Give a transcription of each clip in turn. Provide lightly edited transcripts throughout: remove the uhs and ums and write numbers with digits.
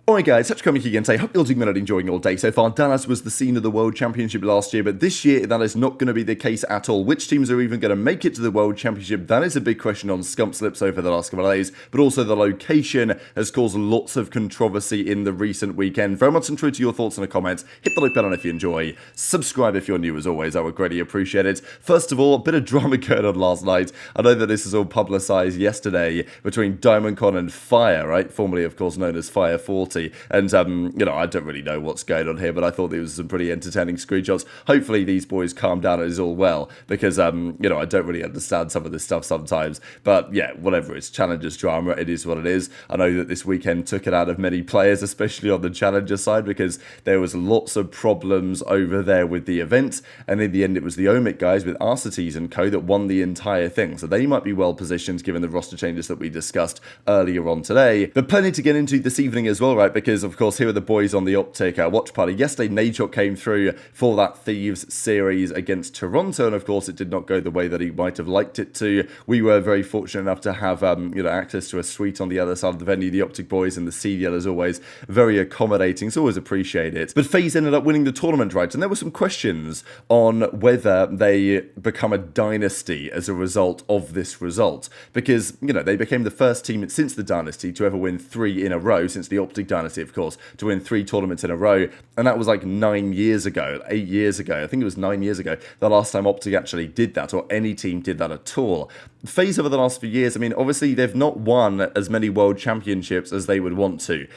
Alright guys, such coming again today. Hope you're doing well and enjoying your day so far. Dallas was the scene of the World Championship last year, but this year that is not going to be the case at all. Which teams are even going to make it to the World Championship? That is a big question on Scump's lips over the last couple of days, but also the location has caused lots of controversy in the recent weekend. Very much intro to your thoughts in the comments. Hit the like button if you enjoy. Subscribe if you're new as always, I would greatly appreciate it. First of all, a bit of drama going on last night. I know that this is all publicised yesterday between DiamondCon and Fire, right? Formerly, of course, known as Fire 40. And, you know, I don't really know what's going on here, but I thought there was some pretty entertaining screenshots. Hopefully these boys calm down and it's all well, because, you know, I don't really understand some of this stuff sometimes. But, yeah, whatever, it's Challengers drama, it is what it is. I know that this weekend took it out of many players, especially on the Challenger side, because there was lots of problems over there with the event, and in the end it was the OpTic guys with Arcetes and co that won the entire thing. So they might be well positioned given the roster changes that we discussed earlier on today. But plenty to get into this evening as well, right? Because, of course, here are the boys on the OpTic watch party. Yesterday, Nadeshot came through for that Thieves series against Toronto, and of course, it did not go the way that he might have liked it to. We were very fortunate enough to have, you know, access to a suite on the other side of the venue. The OpTic boys and the CDL, as always, very accommodating, so always appreciate it. But FaZe ended up winning the tournament, right? And there were some questions on whether they become a dynasty as a result of this result, because, you know, they became the first team since the dynasty to ever win 3 in a row, since the OpTic dynasty, of course, to win 3 tournaments in a row, and that was like 9 years ago, 8 years ago, I think it was 9 years ago, the last time OpTic actually did that, or any team did that at all. FaZe over the last few years, I mean, obviously they've not won as many world championships as they would want to,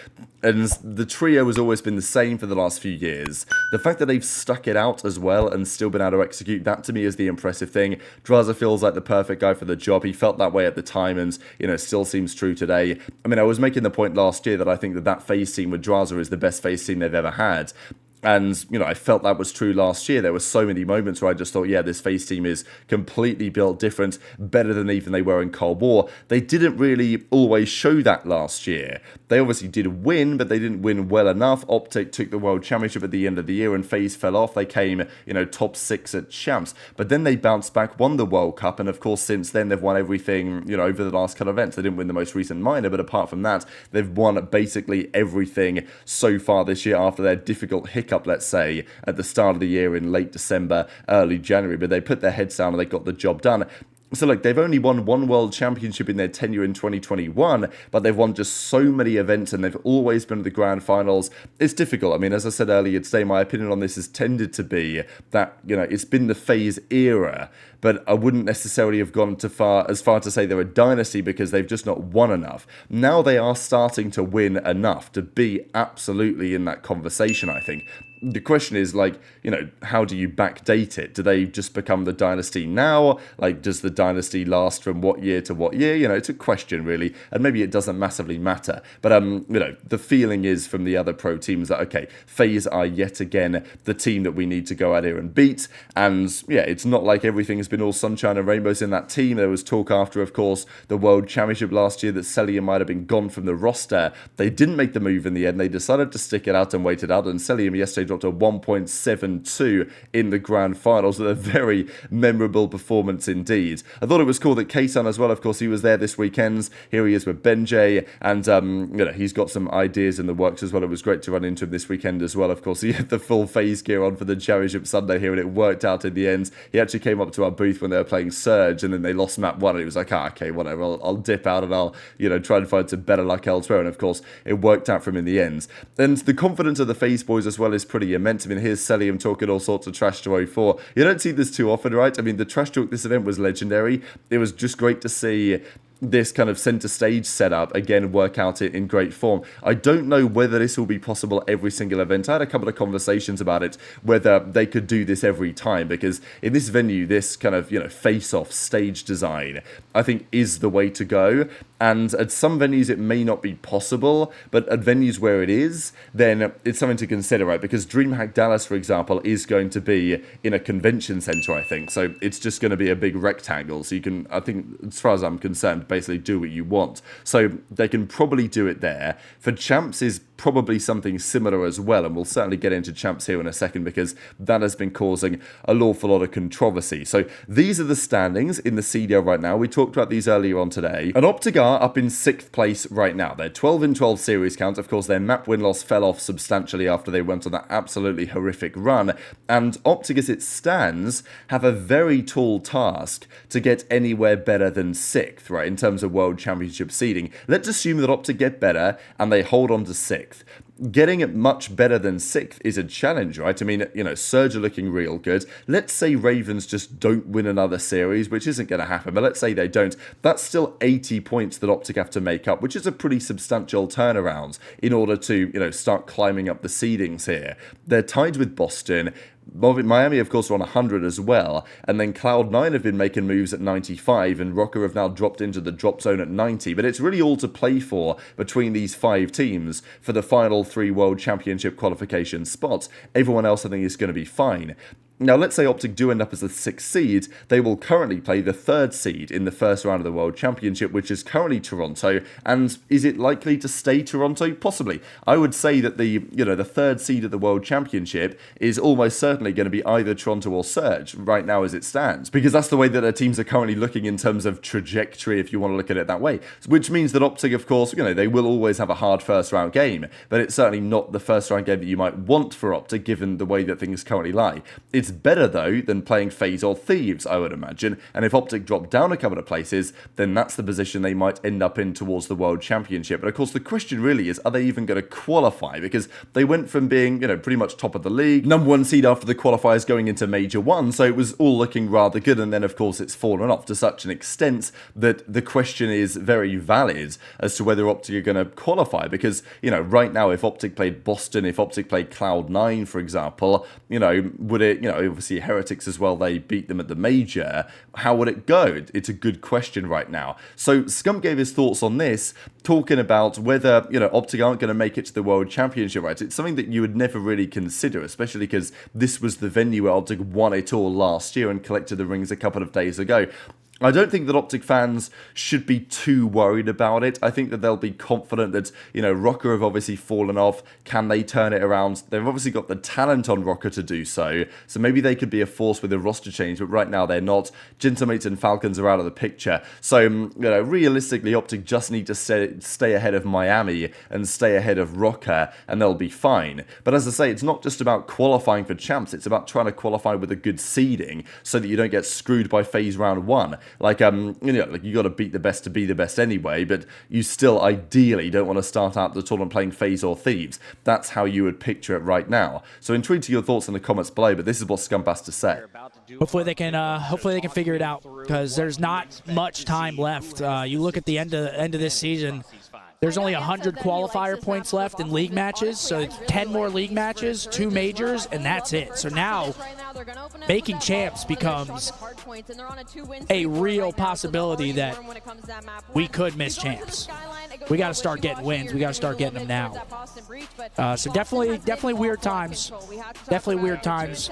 and the trio has always been the same for the last few years. The fact that they've stuck it out as well and still been able to execute, that to me is the impressive thing. Drazah feels like the perfect guy for the job. He felt that way at the time, and, you know, still seems true today. I mean, I was making the point last year that I think that FaZe team with Drazah is the best FaZe team they've ever had. And, you know, I felt that was true last year. There were so many moments where I just thought, yeah, this FaZe team is completely built different, better than even they were in Cold War. They didn't really always show that last year. They obviously did win, but they didn't win well enough. OpTic took the World Championship at the end of the year and FaZe fell off. They came, you know, top 6 at Champs. But then they bounced back, won the World Cup, and of course since then they've won everything, you know, over the last couple of events. They didn't win the most recent minor, but apart from that, they've won basically everything so far this year after their difficult hiccup, let's say, at the start of the year in late December, early January. But they put their heads down and they got the job done. So, like, they've only won 1 world championship in their tenure in 2021, but they've won just so many events and they've always been to the grand finals. It's difficult. I mean, as I said earlier today, my opinion on this has tended to be that, you know, it's been the FaZe era, but I wouldn't necessarily have gone as far to say they're a dynasty because they've just not won enough. Now they are starting to win enough to be absolutely in that conversation, I think. The question is, like, you know, how do you backdate it? Do they just become the dynasty now? Like, does the dynasty last from what year to what year? You know, it's a question, really, and maybe it doesn't massively matter. But, you know, the feeling is from the other pro teams that, okay, FaZe are yet again the team that we need to go out here and beat. And, yeah, it's not like everything has been all sunshine and rainbows in that team. There was talk after, of course, the World Championship last year that Cellium might have been gone from the roster. They didn't make the move in the end. They decided to stick it out and wait it out, and Cellium yesterday dropped a 1.72 in the grand finals with a very memorable performance indeed. I thought it was cool that K-Sun as well, of course, he was there this weekend. Here he is with Benjay, and you know, he's got some ideas in the works as well. It was great to run into him this weekend as well. Of course, he had the full FaZe gear on for the Championship Sunday here, and it worked out in the end. He actually came up to our booth when they were playing Surge, and then they lost map 1, and he was like, okay, whatever, I'll dip out and I'll, you know, try and find some better luck elsewhere. And of course, it worked out for him in the end. And the confidence of the FaZe boys as well is pretty immense. I mean, here's Cellium talking all sorts of trash to 04. You don't see this too often, right? I mean, the trash talk this event was legendary. It was just great to see this kind of center stage setup again work out in great form. I don't know whether this will be possible every single event. I had a couple of conversations about it, whether they could do this every time, because in this venue, this kind of, you know, face-off stage design, I think is the way to go. And at some venues, it may not be possible, but at venues where it is, then it's something to consider, right? Because DreamHack Dallas, for example, is going to be in a convention center, I think. So it's just going to be a big rectangle. So you can, I think, as far as I'm concerned, basically do what you want. So they can probably do it there. For Champs is probably something similar as well, and we'll certainly get into champs here in a second because that has been causing an awful lot of controversy. So these are the standings in the CDL right now. We talked about these earlier on today, and OpTic are up in 6th place right now. They're 12-12 series count. Of course, their map win-loss fell off substantially after they went on that absolutely horrific run, and OpTic, as it stands, have a very tall task to get anywhere better than 6th, right, in terms of World Championship seeding. Let's assume that OpTic get better and they hold on to 6th. Getting it much better than 6th is a challenge, right? I mean, you know, Surge are looking real good. Let's say Ravens just don't win another series, which isn't going to happen, but let's say they don't. That's still 80 points that OpTic have to make up, which is a pretty substantial turnaround in order to, you know, start climbing up the seedings here. They're tied with Boston. Miami, of course, are on 100 as well, and then Cloud9 have been making moves at 95, and Rocker have now dropped into the drop zone at 90, but it's really all to play for between these 5 teams for the final 3 World Championship qualification spots. Everyone else, I think, is going to be fine. Now, let's say OpTic do end up as the 6th seed. They will currently play the 3rd seed in the first round of the World Championship, which is currently Toronto. And is it likely to stay Toronto? Possibly. I would say that the 3rd seed of the World Championship is almost certainly going to be either Toronto or Surge right now as it stands, because that's the way that their teams are currently looking in terms of trajectory, if you want to look at it that way. Which means that OpTic, of course, you know, they will always have a hard first round game, but it's certainly not the first round game that you might want for OpTic given the way that things currently lie. It's better, though, than playing FaZe or Thieves, I would imagine, and if OpTic drop down a couple of places, then that's the position they might end up in towards the World Championship. But of course, the question really is, are they even going to qualify? Because they went from being, you know, pretty much top of the league, #1 seed after the qualifiers going into Major 1, so it was all looking rather good, and then, of course, it's fallen off to such an extent that the question is very valid as to whether OpTic are going to qualify, because, you know, right now, if OpTic played Boston, if OpTic played Cloud9, for example, you know, would it, you know, obviously Heretics as well, they beat them at the Major. How would it go? It's a good question right now. So Scump gave his thoughts on this, talking about whether, you know, OpTic aren't going to make it to the World Championship, right? It's something that you would never really consider, especially because this was the venue where OpTic won it all last year and collected the rings a couple of days ago. I don't think that OpTic fans should be too worried about it. I think that they'll be confident that, you know, Rocker have obviously fallen off. Can they turn it around? They've obviously got the talent on Rocker to do so. So maybe they could be a force with a roster change, but right now they're not. Gentlemeats and Falcons are out of the picture. So, you know, realistically, OpTic just need to stay ahead of Miami and stay ahead of Rocker, and they'll be fine. But as I say, it's not just about qualifying for champs. It's about trying to qualify with a good seeding so that you don't get screwed by FaZe round 1. Like, you know, like you got to beat the best to be the best anyway, but you still ideally don't want to start out the tournament playing FaZe or Thieves. That's how you would picture it right now. So intrigued to your thoughts in the comments below, but this is what Scump has to say. Hopefully they can figure it out, because there's not much time left. You look at the end of this season. There's only 100 qualifier points left in league matches, so it's 10 more league matches, 2 majors, and that's it. So now, making champs becomes a real possibility that we could miss champs. We got to start getting wins. We got to start getting them now. So definitely weird times. Definitely weird times.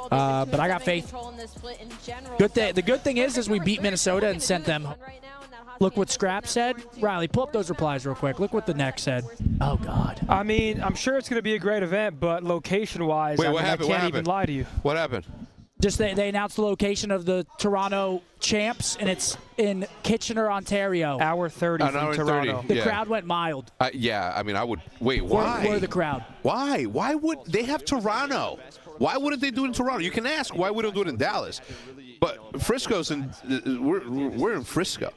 But I got faith. The good thing is we beat Minnesota and sent them. Look what Scrap said. Riley, pull up those replies real quick. Look what the next said. Oh, God. I mean, I'm sure it's going to be a great event, but location-wise, I can't even lie to you. What happened? Just they announced the location of the Toronto champs, and it's in Kitchener, Ontario. Hour 30 from Toronto. The crowd went mild. Yeah, I mean, I would. Wait, why? Where the crowd? Why? Why would they have Toronto? Why wouldn't they do it in Toronto? You can ask why we don't do it in Dallas. But Frisco's in. We're in Frisco.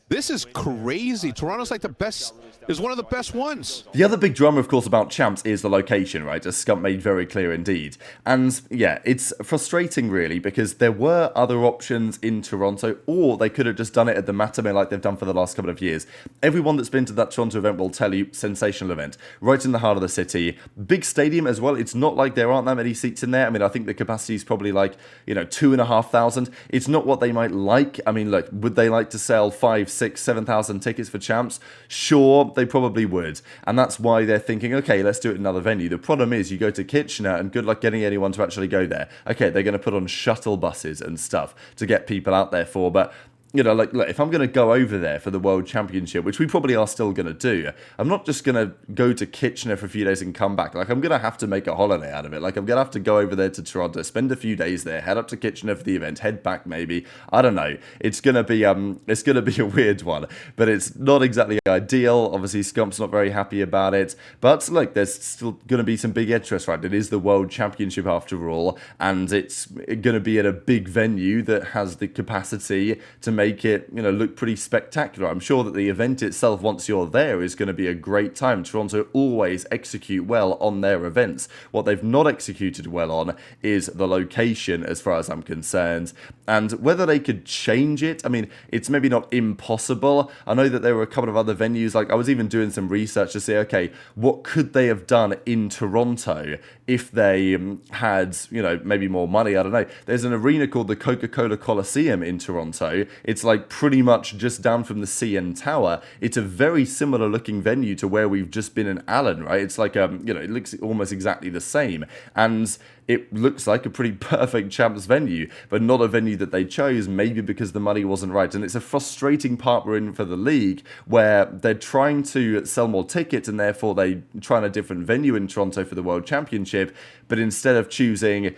This is crazy. Toronto's like the best, is one of the best ones. The other big drama, of course, about champs is the location, right? As Scump made very clear indeed. And yeah, it's frustrating really, because there were other options in Toronto, or they could have just done it at the Matamé like they've done for the last couple of years. Everyone that's been to that Toronto event will tell you, sensational event. Right in the heart of the city. Big stadium as well. It's not like there aren't that many seats in there. I mean, I think the capacity is probably like, 2,500. It's not what they might like. I mean, look, would they like to sell 5, 6, 7,000 tickets for champs? Sure, they probably would. And that's why they're thinking, okay, let's do it in another venue. The problem is you go to Kitchener and good luck getting anyone to actually go there. Okay, they're going to put on shuttle buses and stuff to get people out there for, but you know, like, look, if I'm going to go over there for the World Championship, which we probably are still going to do, I'm not just going to go to Kitchener for a few days and come back. Like, I'm going to have to make a holiday out of it. Like, I'm going to have to go over there to Toronto, spend a few days there, head up to Kitchener for the event, head back maybe. I don't know. It's going to be a weird one, but it's not exactly ideal. Obviously, Scump's not very happy about it. But look, there's still going to be some big interest, right? It is the World Championship after all, and it's going to be at a big venue that has the capacity to make it, you know, look pretty spectacular. I'm sure that the event itself, once you're there, is going to be a great time. Toronto always execute well on their events. What they've not executed well on is the location, as far as I'm concerned. And whether they could change it, I mean, it's maybe not impossible. I know that there were a couple of other venues, like I was even doing some research to say, okay, what could they have done in Toronto if they had, you know, maybe more money? I don't know. There's an arena called the Coca-Cola Coliseum in Toronto. It's like pretty much just down from the CN Tower. It's a very similar looking venue to where we've just been in Allen, right? It's like, you know, it looks almost exactly the same. And it looks like a pretty perfect champs venue, but not a venue that they chose, maybe because the money wasn't right. And it's a frustrating part we're in for the league, where they're trying to sell more tickets and therefore they try a different venue in Toronto for the World Championship, but instead of choosing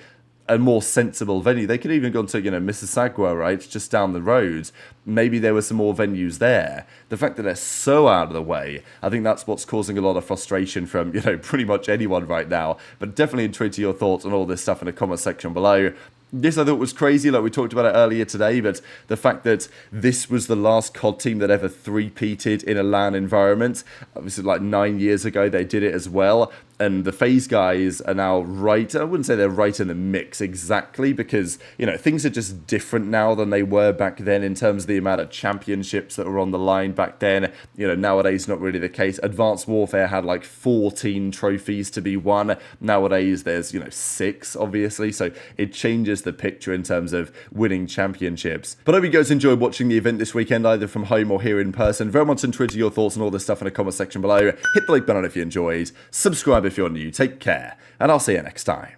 a more sensible venue, they could even go to, you know, Mississauga, right, just down the road. Maybe there were some more venues there. The fact that they're so out of the way, I think that's what's causing a lot of frustration from, you know, pretty much anyone right now. But definitely intrigued to your thoughts on all this stuff in the comment section below. This I thought was crazy, like we talked about it earlier today, but the fact that this was the last COD team that ever three-peated in a LAN environment, obviously like 9 years ago they did it as well, and the FaZe guys are now right, I wouldn't say they're right in the mix exactly, because, you know, things are just different now than they were back then in terms of the amount of championships that were on the line back then. You know, nowadays not really the case. Advanced Warfare had like 14 trophies to be won. Nowadays there's, you know, 6 obviously, so it changes the picture in terms of winning championships. But I hope you guys enjoyed watching the event this weekend, either from home or here in person. Very much intrigued to your thoughts on all this stuff in the comment section below. Hit the like button if you enjoyed, subscribe if you're new, take care, and I'll see you next time.